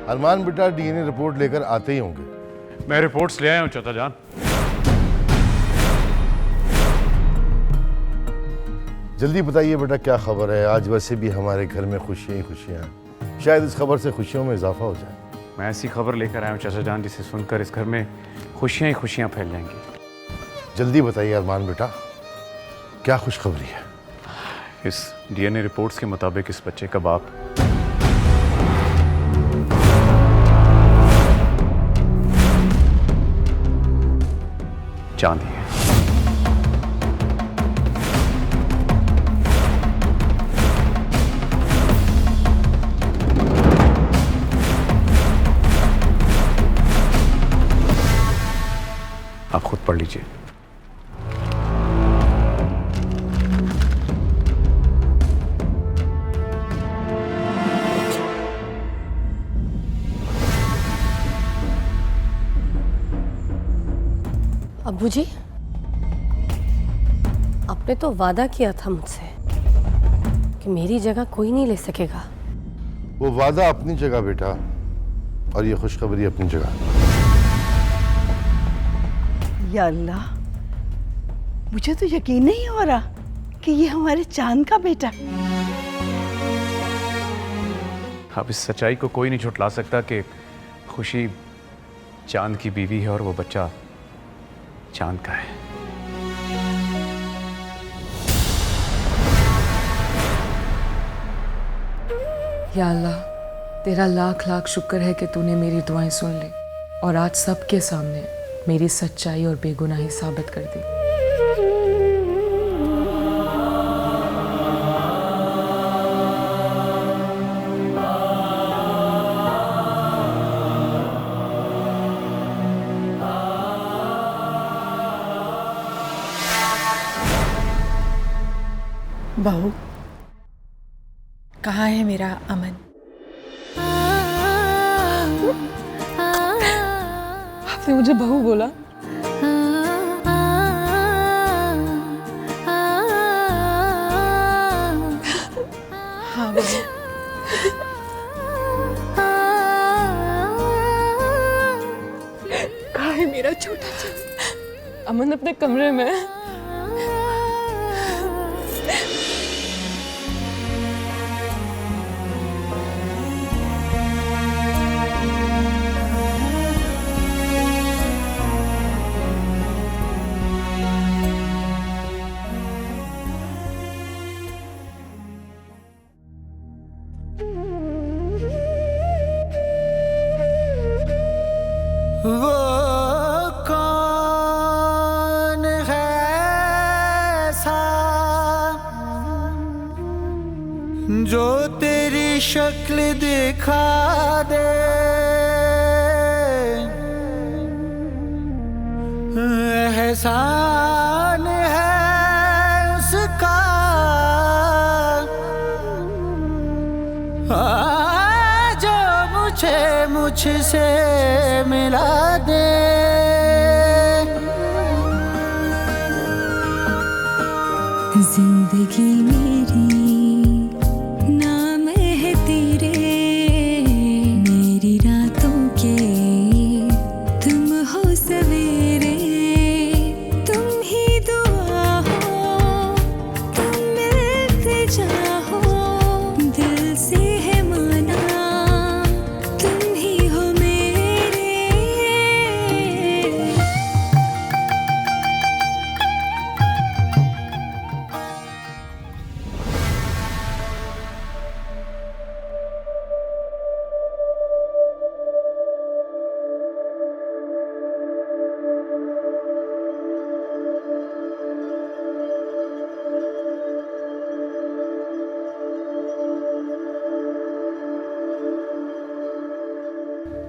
अरमान बेटा DNA report लेकर आते ही होंगे। मैं रिपोर्ट्स ले आया हूँ चाचा जान। जल्दी बताइए बेटा क्या खबर है। आज वैसे भी हमारे घर में खुशियां ही खुशियां हैं, शायद इस खबर से खुशियों में इजाफा हो जाए। मैं ऐसी खबर लेकर आया हूँ चाचा जान जिसे सुनकर इस घर में खुशियाँ ही खुशियाँ फैल जाएंगी। जल्दी बताइए अरमान बेटा, क्या खुशखबरी है? इस डीएनए रिपोर्ट्स के मुताबिक इस बच्चे का बाप चांदी है। आप खुद पढ़ लीजिए। अब्बू जी, आपने तो वादा किया था मुझसे कि मेरी जगह कोई नहीं ले सकेगा। वो वादा अपनी जगह बेटा, और ये खुशखबरी अपनी जगह। या अल्लाह, मुझे तो यकीन नहीं हो रहा कि ये हमारे चांद का बेटा है। अब इस सच्चाई को कोई नहीं झुठला सकता कि खुशी चांद की बीवी है और वो बच्चा चांद का है। या अल्लाह, तेरा लाख लाख शुक्र है कि तूने मेरी दुआएं सुन ली और आज सबके सामने मेरी सच्चाई और बेगुनाही साबित कर दी। बहू, कहाँ है मेरा अमन? आपने मुझे बहू बोला? हाँ बहू। कहाँ है मेरा छोटा सा अमन? अपने कमरे में। वो कौन है ऐसा जो तेरी शक्ल दिखा दे, एहसान है उसका जो मुझसे मिला दे। जिंदगी मेरी नाम है तेरे, मेरी रातों के तुम हो सवेरे, तुम ही दुआ हो, तुम मिलते जाओ, दिल से है माना तुम ही हो मेरे।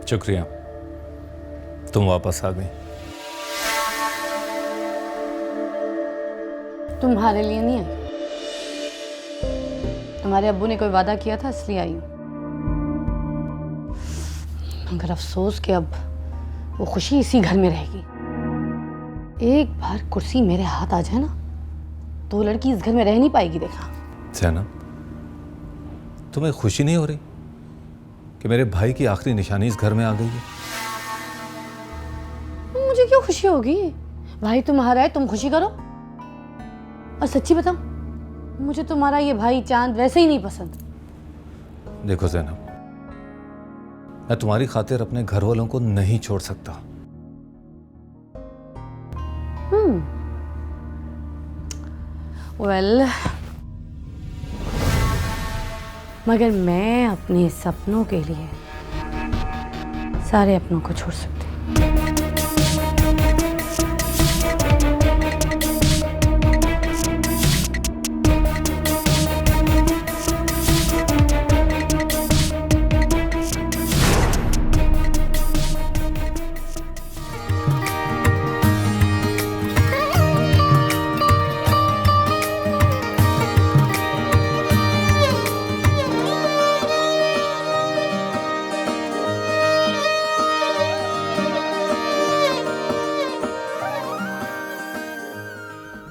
शुक्रिया, तुम वापस आ गई। तुम्हारे लिए नहीं आई, तुम्हारे अब्बू ने कोई वादा किया था इसलिए आई हूँ। मगर अफसोस कि अब वो खुशी इसी घर में रहेगी। एक बार कुर्सी मेरे हाथ आ जाए ना तो वो लड़की इस घर में रह नहीं पाएगी। देखा जैनब, तुम्हें खुशी नहीं हो रही कि कि मेरे भाई की आखिरी निशानी इस घर में आ गई है। मुझे क्यों खुशी होगी? भाई तुम्हारा है, तुम खुशी करो। और सच्ची बताऊं, मुझे तुम्हारा ये भाई चांद वैसे ही नहीं पसंद। देखो ज़ैनब, मैं तुम्हारी खातिर अपने घर वालों को नहीं छोड़ सकता। वेल, मगर मैं अपने सपनों के लिए सारे अपनों को छोड़ सकती हूँ।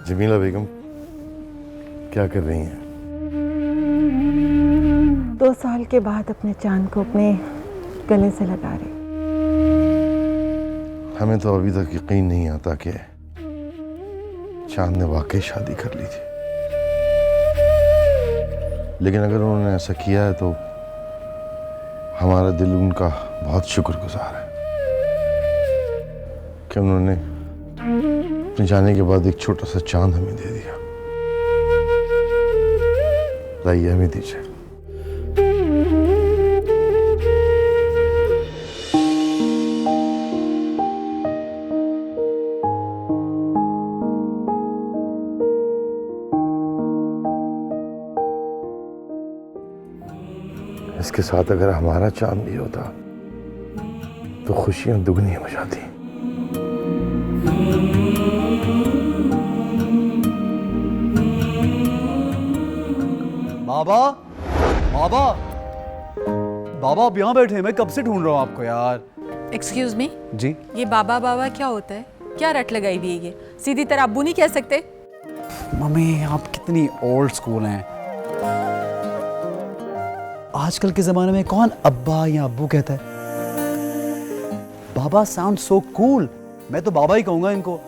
जमीला बेगम क्या कर रही हैं? 2 साल के बाद अपने चांद को अपने गले से लगा रही। हमें तो अभी तक यकीन नहीं आता कि चांद ने वाकई शादी कर ली थी, लेकिन अगर उन्होंने ऐसा किया है तो हमारा दिल उनका बहुत शुक्रगुजार है कि उन्होंने अपने जाने के बाद एक छोटा सा चांद हमें दे दिया। लाइए हमें दीजिए। इसके साथ अगर हमारा चांद भी होता तो खुशियां दुगनी हो जाती। बाबा, बाबा, बाबा आप यहाँ बैठे हैं, मैं कब से ढूंढ रहा हूँ आपको यार। एक्सक्यूज मी जी, ये बाबा बाबा क्या होता है? क्या रट लगाई हुई है ये? सीधी तरह अब्बू नहीं कह सकते? मम्मी आप कितनी ओल्ड स्कूल हैं। आजकल के जमाने में कौन अब्बा या अब्बू कहता है? बाबा साउंड सो कूल, मैं तो बाबा ही कहूंगा इनको।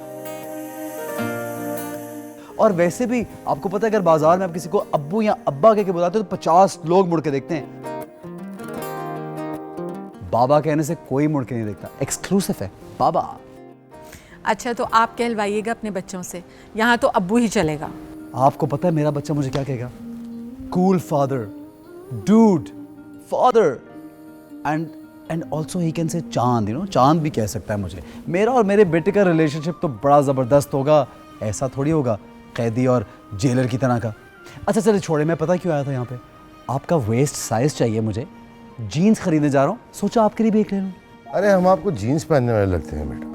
और वैसे भी आपको पता है अगर बाजार में आप किसी को अब्बू या अब्बा कह के बुलाते हो तो 50 लोग मुड़ के देखते हैं। बाबा कहने से कोई मुड़ के नहीं देखता, एक्सक्लूसिव है बाबा। अच्छा तो आप कहलवाइएगा अपने बच्चों से, यहाँ तो अब्बू ही चलेगा। आपको पता है मेरा बच्चा मुझे क्या कहेगा? Cool father, dude, father, and also he can say चांद, यू नो, चांद भी कह सकता है मुझे। मेरा और मेरे बेटे का रिलेशनशिप तो बड़ा ज़बरदस्त होगा, ऐसा थोड़ी होगा कैदी और जेलर की तरह का। अच्छा चलिए छोड़े, मैं पता क्यों आया था यहाँ पे? आपका वेस्ट साइज चाहिए मुझे, जीन्स खरीदने जा रहा हूँ, सोचा आपके लिए भी एक ले लूँ। अरे हम आपको जीन्स पहनने वाले लगते हैं बेटा,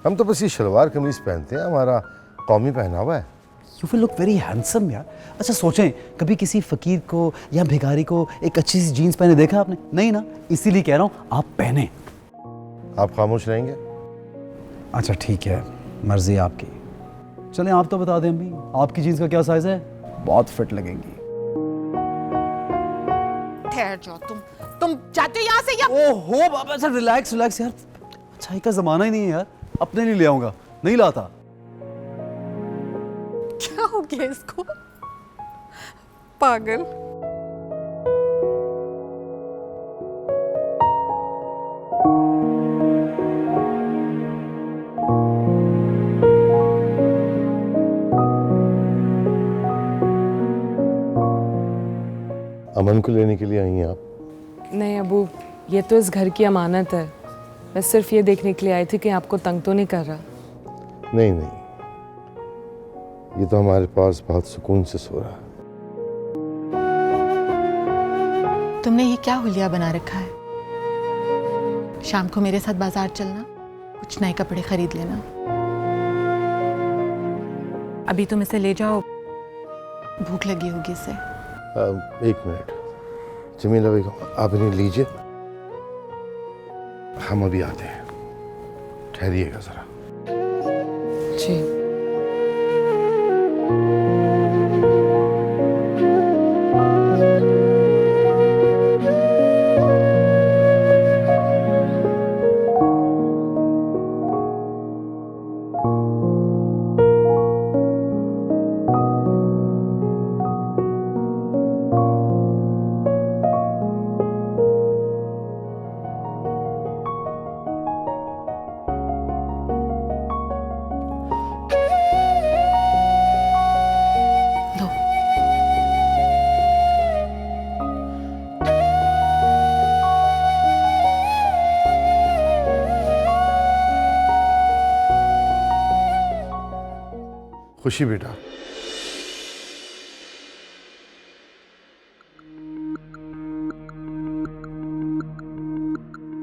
हम तो बस ये शलवार कमीज पहनते हैं, हमारा कौमी पहनावा है। You will look very handsome यार। अच्छा सोचें, कभी किसी फकीर को या भिखारी को एक अच्छी सी जीन्स पहने देखा आपने? नहीं ना, इसीलिए कह रहा हूँ आप पहने। आप खामोश रहेंगे? अच्छा ठीक है, मर्जी आपकी। चलें आप तो बता दें अम्मी, आपकी जीन्स का क्या साइज है? बहुत फिट लगेंगी। ठहर जाओ तुम जाते हो यहाँ से या? ओहो बाबा सर, रिलैक्स रिलैक्स यार, अच्छाई का जमाना ही नहीं है यार, अपने लिए ले आऊंगा, नहीं लाता। क्या हो गया इसको? पागल। अमन को लेने के लिए आई हैं आप? नहीं अबू, ये तो इस घर की अमानत है। मैं सिर्फ ये देखने के लिए आई थी कि आपको तंग तो नहीं कर रहा। नहीं नहीं, ये तो हमारे पास बहुत सुकून से सो रहा है। तुमने ये क्या हुलिया बना रखा है? शाम को मेरे साथ बाजार चलना, कुछ नए कपड़े खरीद लेना। अभी तुम इसे ले जाओ, भूख लगी होगी इसे। एक मिनट जमीला बेगम, आप इन्हें लीजिए, हम अभी आते हैं, ठहरिएगा जरा। जी। खुशी बेटा,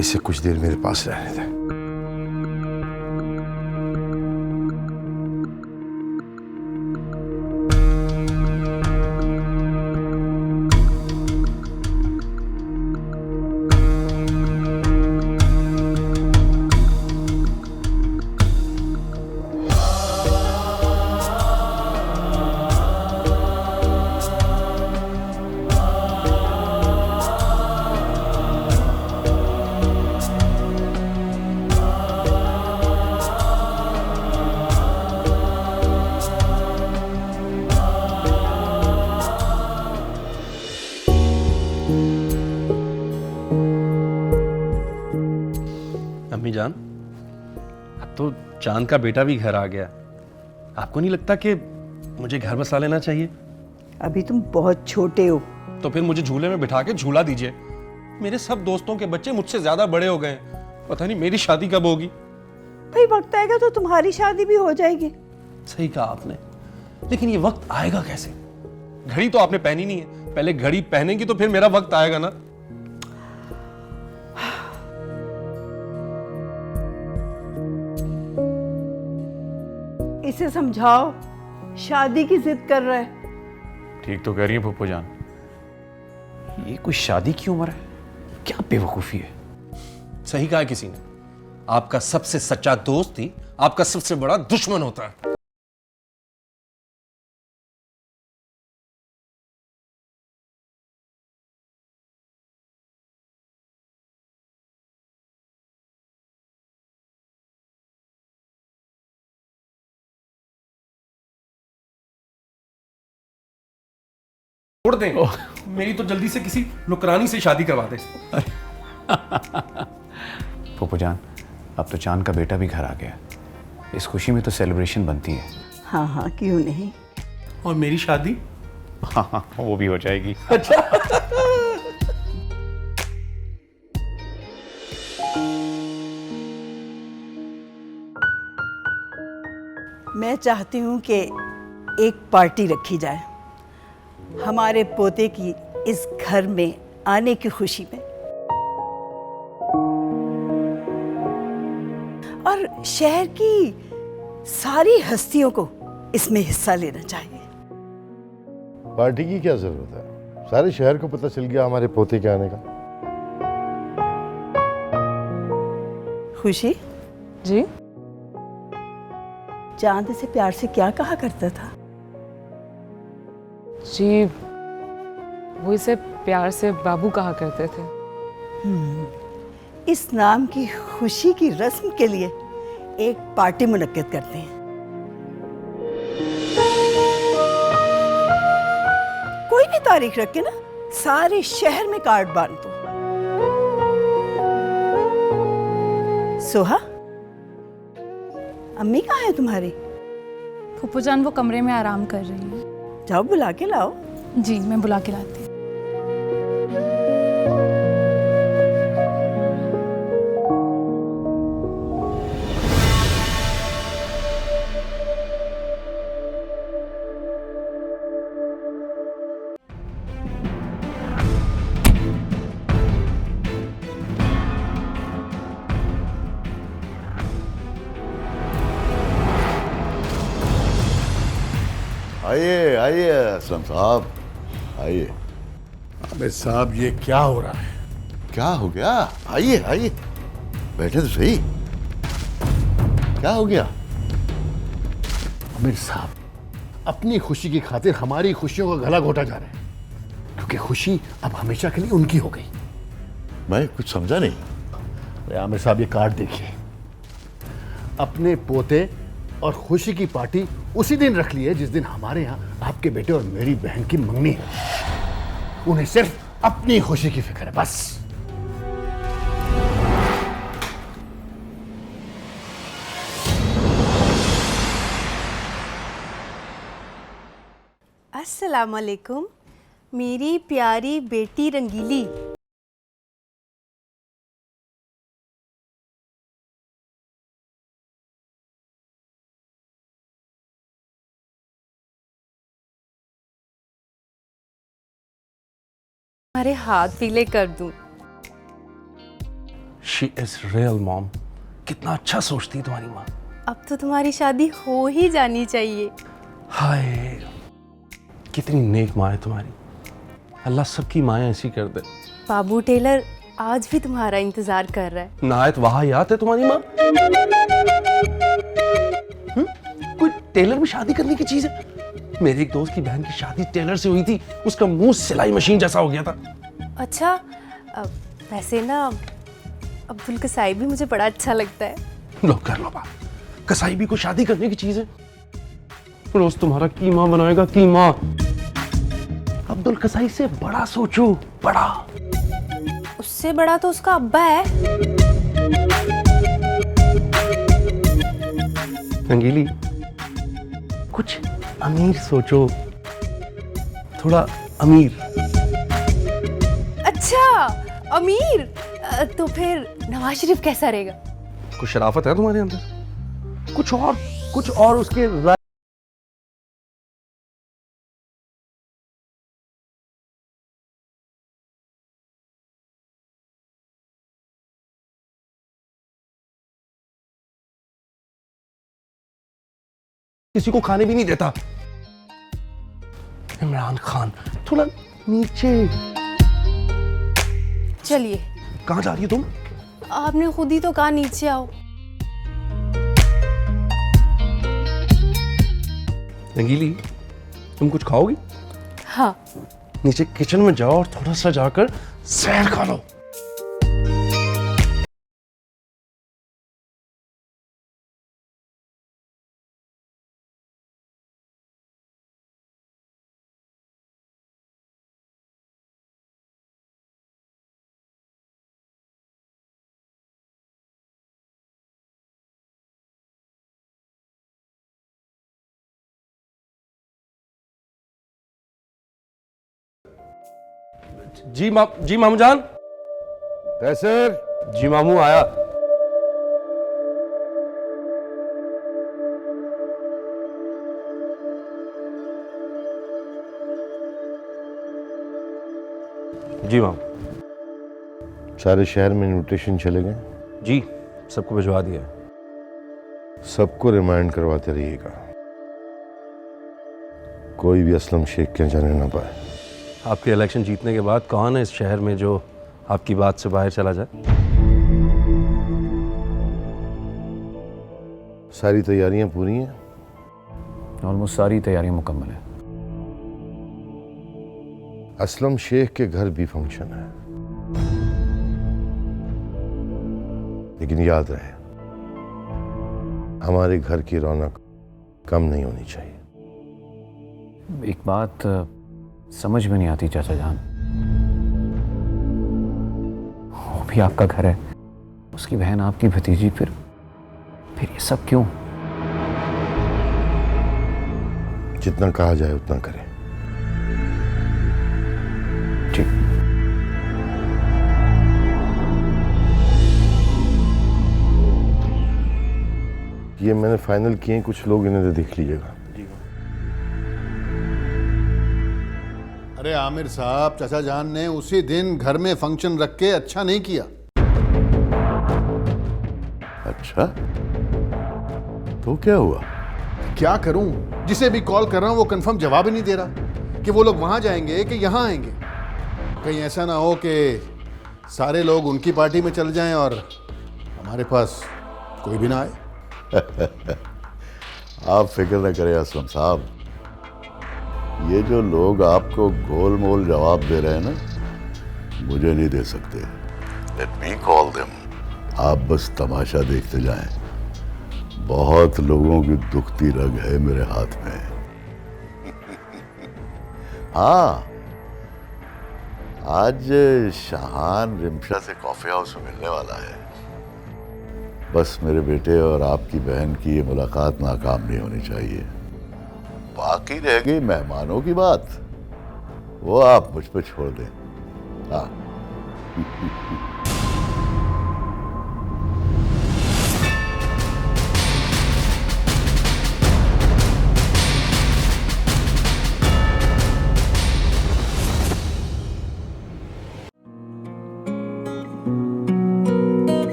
इसे कुछ देर मेरे पास रहने दे। अम्मी जान, अब तो चांद का बेटा भी घर आ गया। आपको नहीं लगता कि मुझे घर बसा लेना चाहिए? अभी तुम बहुत छोटे हो। तो फिर मुझे झूले में बिठा के झूला दीजिए। मेरे सब दोस्तों के बच्चे मुझसे ज्यादा बड़े हो गए हैं। पता नहीं मेरी शादी कब होगी। भाई वक्त आएगा तो तुम्हारी शादी भी हो जाएगी। सही कहा आपने, लेकिन ये वक्त आएगा कैसे? घड़ी तो आपने पहनी नहीं है। पहले घड़ी पहनेंगी तो फिर मेरा वक्त आएगा ना। इसे समझाओ, शादी की जिद कर रहा है। ठीक तो कह रही है फूफो जान, ये कोई शादी की उम्र है? क्या बेवकूफी है। सही कहा किसी ने, आपका सबसे सच्चा दोस्त ही आपका सबसे बड़ा दुश्मन होता है। छोड़ दें, मेरी तो जल्दी से किसी नुकरानी से शादी करवा दे। फूफो जान, अब तो चांद का बेटा भी घर आ गया। इस खुशी में तो सेलिब्रेशन बनती है। हाँ हाँ, क्यों नहीं। और मेरी शादी? हाँ, वो भी हो जाएगी। अच्छा। मैं चाहती हूँ कि एक पार्टी रखी जाए हमारे पोते की इस घर में आने की खुशी में, और शहर की सारी हस्तियों को इसमें हिस्सा लेना चाहिए। पार्टी की क्या जरूरत है? सारे शहर को पता चल गया हमारे पोते के आने का। खुशी जी? चांद से प्यार से क्या कहा करता था? जी, वो इसे प्यार से बाबू कहा करते थे। इस नाम की खुशी की रस्म के लिए एक पार्टी मुनक्किद करते हैं। कोई भी तारीख रख के ना सारे शहर में कार्ड बांध दो। सोहा, अम्मी कहाँ है तुम्हारी? फूफो जान वो कमरे में आराम कर रही है। जाओ बुला के लाओ। जी, मैं बुला के लाती हूँ। आइए आइए असलम साहब, आइए। आमिर साहब, ये क्या हो रहा है? क्या हो गया? आइए आइए, बैठे तो सही। क्या हो गया? आमिर साहब, अपनी खुशी की खातिर हमारी खुशियों का गला घोटा जा रहा है, क्योंकि खुशी अब हमेशा के लिए उनकी हो गई। मैं कुछ समझा नहीं। अरे आमिर साहब, ये कार्ड देखिए। अपने पोते और खुशी की पार्टी उसी दिन रख ली है जिस दिन हमारे यहाँ आपके बेटे और मेरी बहन की मंगनी है। उन्हें सिर्फ अपनी खुशी की फिक्र है, बस। अस्सलाम वालेकुम, मेरी प्यारी बेटी रंगीली। तुम्हारे हाथ पीले कर दूं। She is real mom. कितना अच्छा सोचती है तुम्हारी माँ। अब तो तुम्हारी शादी हो ही जानी चाहिए। हाय, कितनी नेक माँ है तुम्हारी। अल्लाह सबकी माएँ ऐसी कर दे। बाबू टेलर आज भी तुम्हारा इंतजार कर रहा है। नायत वाहियात है तुम्हारी माँ। कोई टेलर में शादी करने की चीज है? मेरे एक दोस्त की बहन की शादी टेलर से हुई थी, उसका मुंह सिलाई मशीन जैसा हो गया था। अच्छा, वैसे ना अब्दुल कसाई भी मुझे बड़ा अच्छा लगता है। लो कर लो बात। कसाई भी कोई शादी करने की चीज है? रोज तुम्हारा कीमा बनाएगा, कीमा। अब्दुल कसाई से बड़ा सोचो, बड़ा। उससे बड़ा तो उसका अब्बा है। रंगीली, कुछ अमीर सोचो, थोड़ा अमीर। अच्छा, अमीर। तो फिर नवाज शरीफ कैसा रहेगा? कुछ शराफत है तुम्हारे अंदर? कुछ और उसके किसी को खाने भी नहीं देता। इमरान खान थोड़ा नीचे। चलिए। कहाँ जा रही हो तुम? आपने खुद ही तो कहा नीचे आओ। रंगीली, तुम कुछ खाओगी? हाँ। नीचे किचन में जाओ और थोड़ा सा जाकर सैर खा लो। जी मामू जान। कैसर? जी मामू आया। जी मामू। सारे शहर में इन्विटेशन चले गए? जी, सबको भिजवा दिया। सबको रिमाइंड करवाते रहिएगा, कोई भी असलम शेख के जाने ना पाए। आपके इलेक्शन जीतने के बाद कौन है इस शहर में जो आपकी बात से बाहर चला जाए? सारी तैयारियां पूरी हैं? ऑलमोस्ट सारी तैयारियां मुकम्मल है। असलम शेख के घर भी फंक्शन है, लेकिन याद रहे, हमारे घर की रौनक कम नहीं होनी चाहिए। एक बात समझ में नहीं आती चाचा जान, वो भी आपका घर है, उसकी बहन आपकी भतीजी, फिर ये सब क्यों? जितना कहा जाए उतना करें। ठीक। ये मैंने फाइनल किए, कुछ लोग इन्हें देख लीजिएगा। अरे आमिर साहब, चाचा जान ने उसी दिन घर में फंक्शन रख के अच्छा नहीं किया। अच्छा, तो क्या हुआ? क्या करूं, जिसे भी कॉल कर रहा हूं वो कंफर्म जवाब ही नहीं दे रहा कि वो लोग वहां जाएंगे कि यहां आएंगे। कहीं ऐसा ना हो कि सारे लोग उनकी पार्टी में चल जाएं और हमारे पास कोई भी ना आए। आप फिक्र न करें असलम साहब, ये जो लोग आपको गोल मोल जवाब दे रहे हैं ना, मुझे नहीं दे सकते। Let me call them. आप बस तमाशा देखते जाएं। बहुत लोगों की दुखती रग है मेरे हाथ में। हाँ, आज शाहान रिमशा से कॉफी हाउस में मिलने वाला है। बस मेरे बेटे और आपकी बहन की ये मुलाकात नाकाम नहीं होनी चाहिए। बाकी रह गई मेहमानों की बात, वो आप मुझ पर छोड़ दें। हाँ।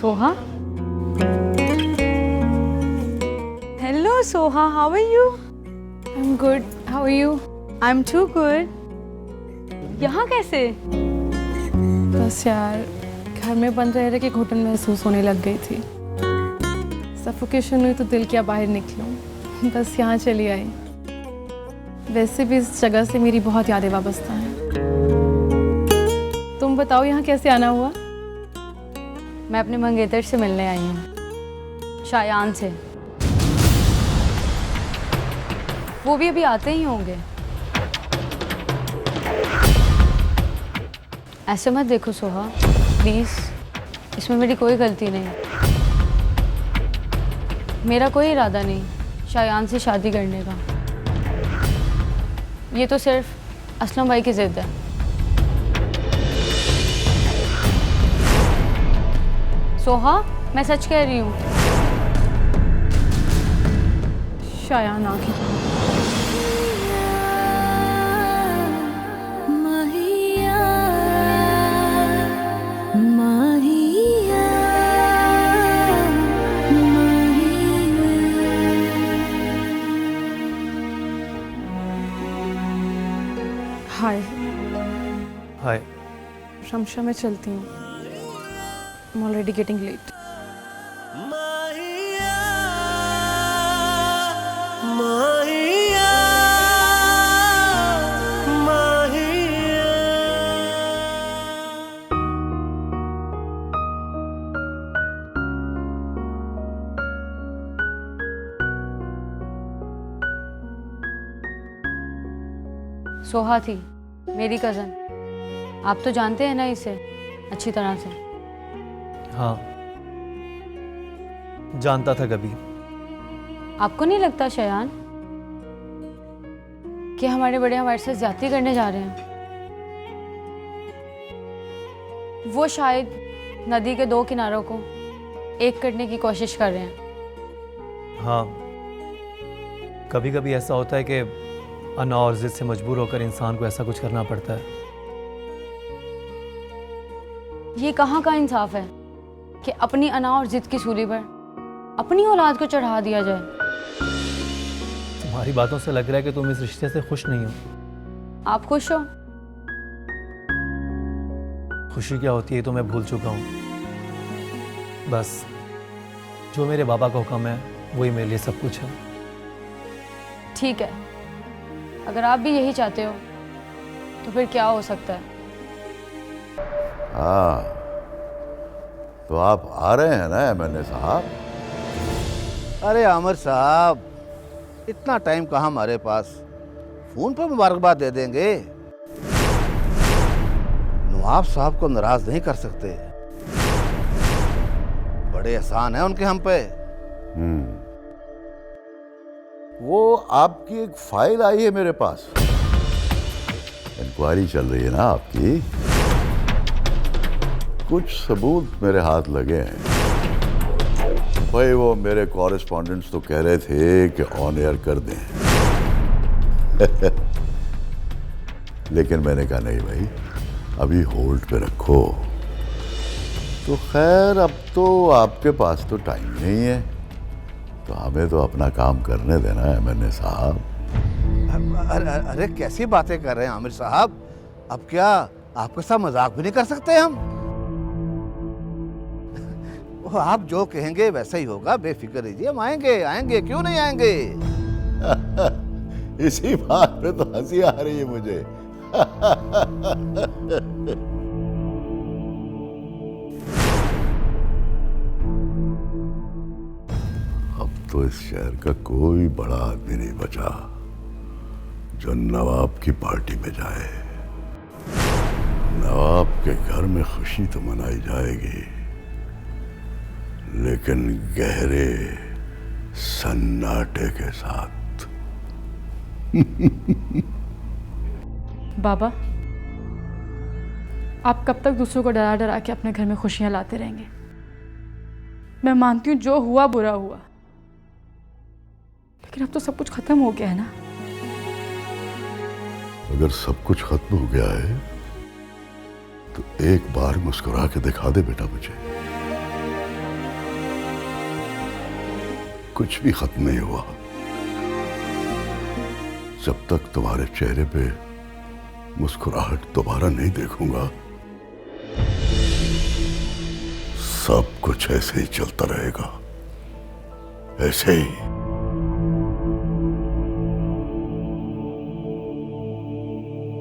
Soha, hello Soha, how are you? I am good, how are you? I am too good. यहाँ कैसे? बस यार, घर में बंद रह रहे के घुटन महसूस होने लग गई थी। सफोकेशन हुई तो दिल किया बाहर निकलूं, बस यहाँ चली आई। वैसे भी इस जगह से मेरी बहुत यादें वाबस्ता हैं। तुम बताओ यहाँ कैसे आना हुआ? मैं अपने मंगेतर से मिलने आई हूँ, शायान से। वो भी अभी आते ही होंगे। ऐसे मत देखो सोहा, प्लीज़, इसमें मेरी कोई गलती नहीं। मेरा कोई इरादा नहीं शायान से शादी करने का। ये तो सिर्फ असलम भाई की ज़िद है। सोहा, मैं सच कह रही हूँ। शायान आंखें हाय। हाय। शमशा, मैं चलती हूँ। I'm already getting late. Soha थी मेरी कज़न। आप तो जानते हैं ना इसे अच्छी तरह से। हाँ, जानता था कभी। आपको नहीं लगता शायान कि हमारे बड़े हमारे साथ ज्यादती करने जा रहे हैं? वो शायद नदी के दो किनारों को एक करने की कोशिश कर रहे हैं। हाँ, कभी कभी ऐसा होता है कि अना और जिद से मजबूर होकर इंसान को ऐसा कुछ करना पड़ता है। ये कहाँ का इंसाफ है कि अपनी अना और जिद की सूली पर अपनी औलाद को चढ़ा दिया जाए। तुम्हारी बातों से लग रहा है कि तुम इस रिश्ते से खुश नहीं हो। आप खुश हो? खुशी क्या होती है तो मैं भूल चुका हूँ। बस जो मेरे बाबा का हुक्म है वही मेरे लिए सब कुछ है। ठीक है, अगर आप भी यही चाहते हो तो फिर क्या हो सकता है? हाँ, तो आप आ रहे हैं ना एमएनए साहब? अरे आमिर साहब, इतना टाइम कहाँ हमारे पास, फोन पर मुबारकबाद दे देंगे। नवाब साहब को नाराज नहीं कर सकते, बड़े एहसान है उनके हम पे। वो आपकी एक फाइल आई है मेरे पास, इंक्वायरी चल रही है ना आपकी। कुछ सबूत मेरे हाथ लगे हैं भाई। वो मेरे कॉरेस्पॉन्डेंट्स तो कह रहे थे कि ऑन एयर कर दें लेकिन मैंने कहा नहीं भाई, अभी होल्ड पे रखो। तो खैर, अब तो आपके पास तो टाइम नहीं है, तो हमें तो अपना काम करने देना है एमएनए साहब। अरे कैसी बातें कर रहे हैं आमिर साहब, अब क्या आपके साथ मजाक भी नहीं कर सकते हम? आप जो कहेंगे वैसा ही होगा, बेफिक्र रहिए। हम आएंगे, क्यों नहीं आएंगे? इसी बात पे तो हंसी आ रही है मुझे। अब तो इस शहर का कोई बड़ा आदमी नहीं बचा जो नवाब की पार्टी में जाए। नवाब के घर में खुशी तो मनाई जाएगी, लेकिन गहरे सन्नाटे के साथ। बाबा, आप कब तक दूसरों को डरा डरा के अपने घर में खुशियां लाते रहेंगे? मैं मानती हूँ जो हुआ बुरा हुआ, लेकिन अब तो सब कुछ खत्म हो गया है ना। अगर सब कुछ खत्म हो गया है तो एक बार मुस्कुरा के दिखा दे बेटा मुझे। कुछ भी खत्म नहीं हुआ जब तक तुम्हारे चेहरे पे मुस्कुराहट दोबारा नहीं देखूंगा। सब कुछ ऐसे ही चलता रहेगा, ऐसे ही।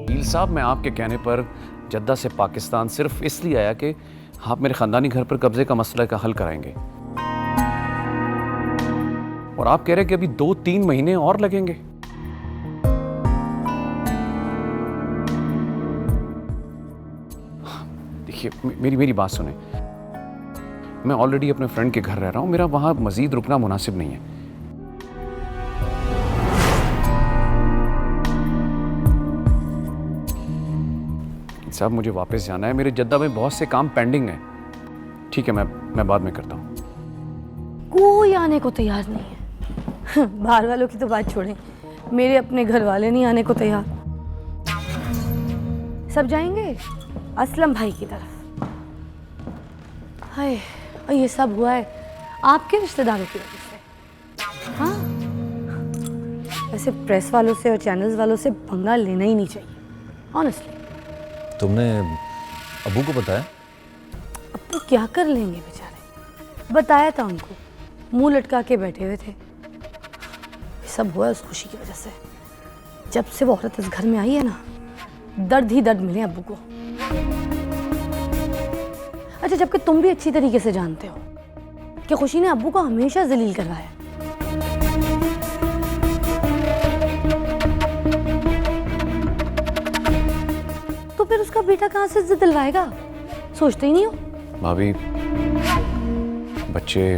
नील साहब, मैं आपके कहने पर जद्दा से पाकिस्तान सिर्फ इसलिए आया कि आप मेरे खानदानी घर पर कब्जे का मसला का हल कराएंगे, और आप कह रहे हैं कि अभी 2-3 महीने और लगेंगे। देखिए, मेरी बात सुने। मैं ऑलरेडी अपने फ्रेंड के घर रह रहा हूं, मेरा वहां मजीद रुकना मुनासिब नहीं है। साहब, मुझे वापस जाना है, मेरे जद्दा में बहुत से काम पेंडिंग है। ठीक है, मैं बाद में करता हूँ। कोई आने को तैयार नहीं है। बाहर वालों की तो बात छोड़ें, मेरे अपने घर वाले नहीं आने को तैयार। सब जाएंगे असलम भाई की तरफ। हाय, और ये सब हुआ है आपके रिश्तेदारों की वजह से। हाँ, वैसे प्रेस वालों से और चैनल्स वालों से पंगा लेना ही नहीं चाहिए, ऑनेस्टली। तुमने अबू को बताया? अब तो क्या कर लेंगे बेचारे, बताया था उनको, मुंह लटका के बैठे हुए थे। ये सब हुआ उस खुशी की वजह से। जब से वो औरत इस घर में आई है ना, दर्द ही दर्द मिले अब्बू को। अच्छा, जबकि तुम भी अच्छी तरीके से जानते हो कि खुशी ने अब्बू को हमेशा जलील करवाया। तो फिर उसका बेटा कहां से इज्जत दिलवाएगा? सोचते ही नहीं हो? भाभी, बच्चे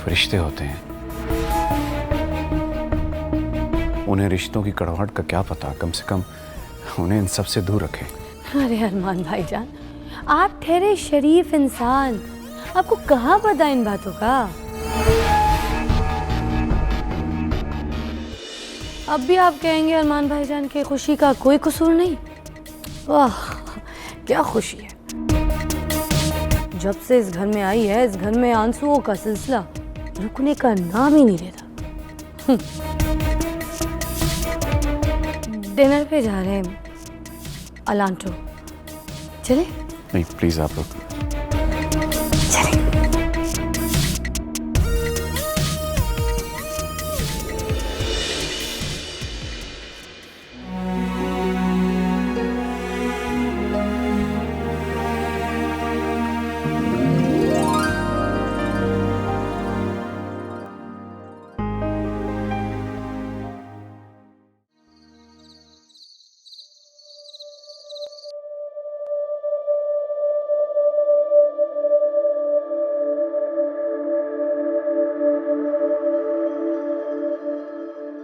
फरिश्ते होते हैं, उन्हें रिश्तों की कड़वाहट का क्या पता। कम से कम उन्हें इन सब से दूर रखें। अरे अरमान भाईजान, आप ठहरे शरीफ इंसान, आपको कहाँ पता इन बातों का? अब भी आप कहेंगे अरमान भाईजान के खुशी का कोई कसूर नहीं? वाह, क्या खुशी है। जब से इस घर में आई है, इस घर में आंसुओं का सिलसिला रुकने का नाम ही नहीं लेता। डिनर पे जा रहे हैं अलांटो, चले? नहीं प्लीज, आप लोग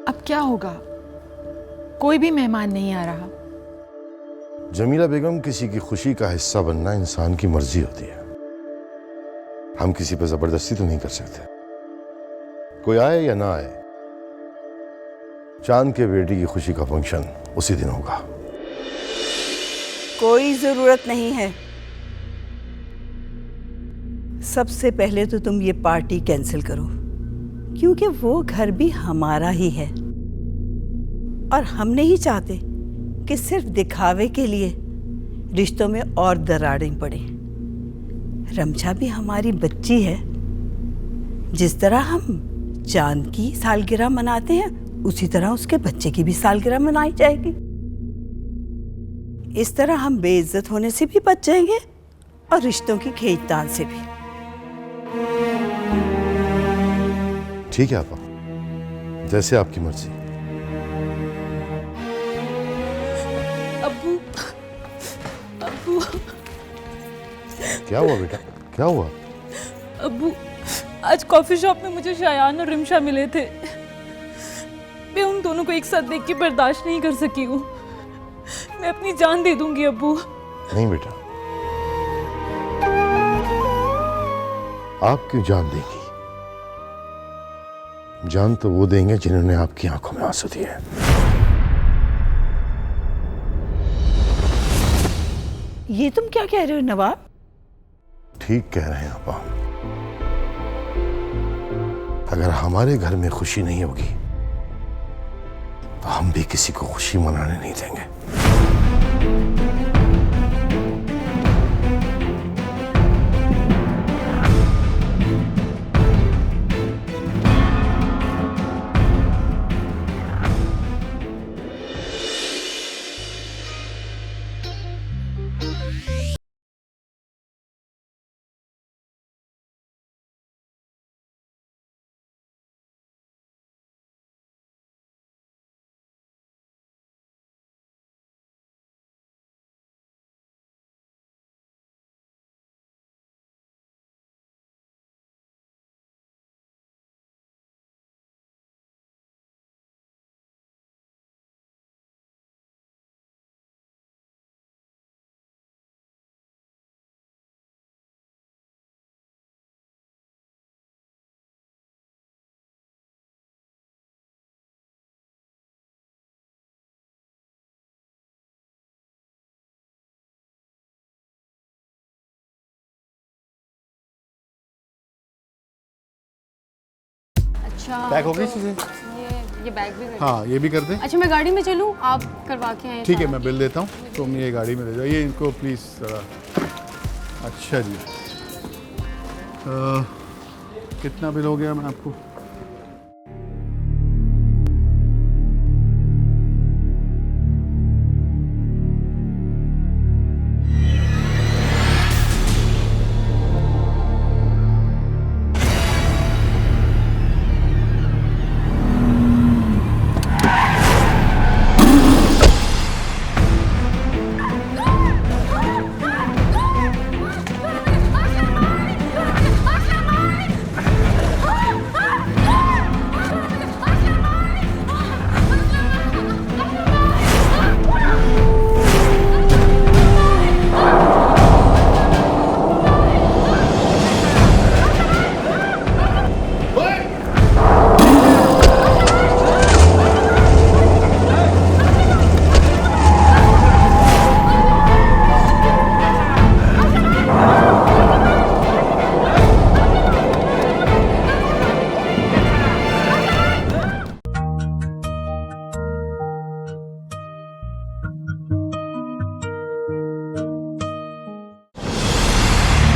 अब क्या होगा? कोई भी मेहमान नहीं आ रहा। जमीला बेगम, किसी की खुशी का हिस्सा बनना इंसान की मर्जी होती है। हम किसी पर जबरदस्ती तो नहीं कर सकते। कोई आए या ना आए, चांद के बेटी की खुशी का फंक्शन उसी दिन होगा। कोई जरूरत नहीं है। सबसे पहले तो तुम ये पार्टी कैंसिल करो, क्योंकि वो घर भी हमारा ही है और हम नहीं चाहते कि सिर्फ दिखावे के लिए रिश्तों में और दरारें पड़े। रमशा भी हमारी बच्ची है। जिस तरह हम चांद की सालगिरह मनाते हैं, उसी तरह उसके बच्चे की भी सालगिरह मनाई जाएगी। इस तरह हम बेइज्जत होने से भी बच जाएंगे और रिश्तों की खींचतान से भी। ठीक है आपा, जैसे आपकी मर्जी। अब्बू, अब्बू, क्या हुआ बेटा, क्या हुआ? अब्बू, आज कॉफी शॉप में मुझे शायान और रिमशा मिले थे। मैं उन दोनों को एक साथ देख के बर्दाश्त नहीं कर सकी हूँ। मैं अपनी जान दे दूंगी अब्बू। नहीं बेटा, आप क्यों जान देंगी? जान तो वो देंगे जिन्होंने आपकी आंखों में आंसू दिए। ये तुम क्या कह रहे हो नवाब? ठीक कह रहे हैं आपा। अगर हमारे घर में खुशी नहीं होगी तो हम भी किसी को खुशी मनाने नहीं देंगे। अच्छा पैक हो गई तो चीजें? ये बैग भी कर हाँ ये भी कर दें। अच्छा मैं गाड़ी में चलूँ, आप करवा के आए। ठीक है मैं बिल देता हूँ, तुम ये गाड़ी में ले जाओ, ये इनको प्लीज़ ज़रा। अच्छा जी कितना बिल हो गया मैं आपको